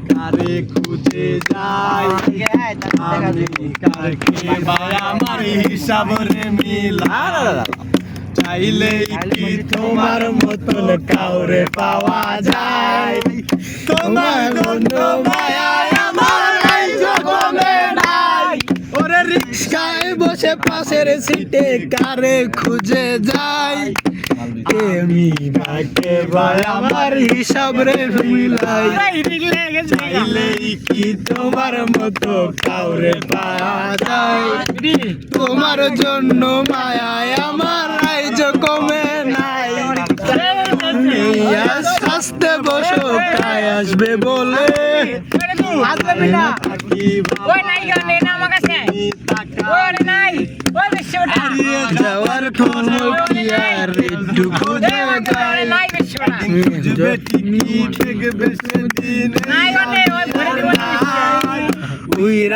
কারে খুঁজে যাই আমি কারকে ভাই আমার হিসাব রে মিলা চাইলে কি তোমার মতন কাউরে পাওয়া যায় তোমার জন্য মায়া আমার এই জগতে নাই ওরে রিকশায় বসে পাশের সিটে কারে খুঁজে যাই আমি কাকে ভাই আমার হিসাব রে মিলাই চাইলে কি তোমার মতো কাউরে পাওয়া যায় তোমার জন্য মায়ায় আমার রাইজ কমে নাই শাস্তে বসো কায় আসবে বলে যাওয়ার খবর কি আর একটু খুঁজে যায়